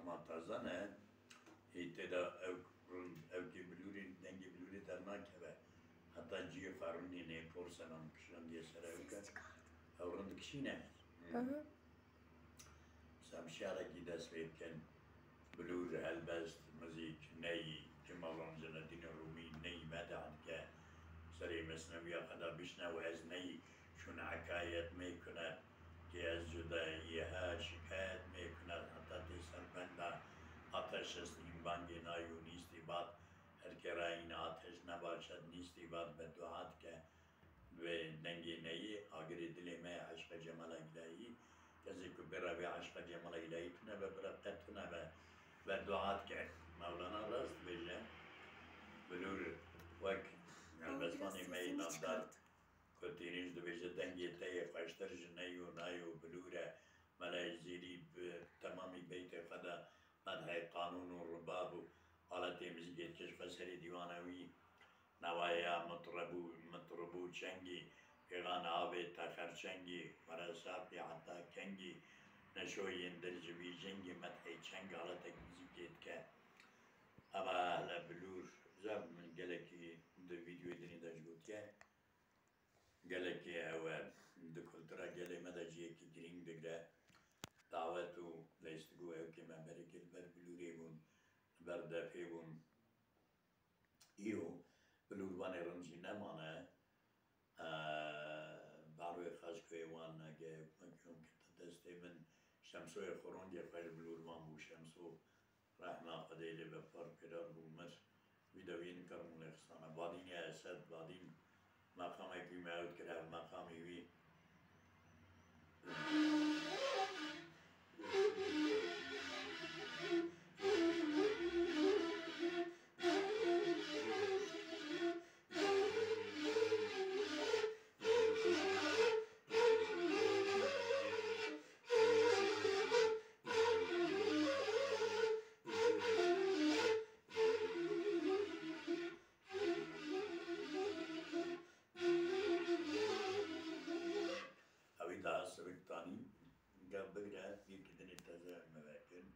ama tazane da evki biluri dengi biluri derman keve hatta ciye faruni ne porsanam kişan diye sera evka evrund kişine samşara gides vekken bilur helbest müzik ney cemalan cennetin rumi ney medan ke سري مسنوية قدا بشنا وهز ني شون حكايات ما يكونت كي از جدائيها شكايات ما يكونت حتى تيسر بندا آتش سنين بانگي نايو نيستي بات هر كراين آتش نباشد نيستي بات بدوهات که و دنگي ني آگري دلي ما عشق جمال إلهي كذي كبيرا بعشق جمال إلهي تنا ببرقت تنا بدوهات که مولانا راست بجه بلور وك البسماني ميلان دار كنتينيش دبيجة دنجي تاية فاشتر جنايو نايو بلورة ملاي زيري بتمامي بيت خدا مدهي قانون والرباب على تيمزيجة كشف سري ديوانوي نوايا مطربو چنگي پیغان آبي تاخر چنگي ورسابي حتى كنگي نشوين درجوي جنگي مدهي چنگ على تيمزيجة كا اما هلا بلور زب من گلکی دو ویدیو دنی داشت بود که گلکی او دو کلترا گلی مدجیه که گرینگ بگره دعوت و لیستگو او که من بری کل بر بلوری بون بر دفعه بون ایو بلور وانی رمزی نمانه باروی خشکوی وان نگه مکیون که تا دسته من شمسوی خورونگی خیلی بلور وان بو شمسو رحمه قدیلی به پر کرار بو مر ويدوين كرمون الخصانة بعدين يا أسد بعدين مقامي في معود كده مقامي وي سرقتاني قبل بقرأ في كدني تزاع مواكن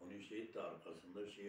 ونشيت تعرف أصلا شيء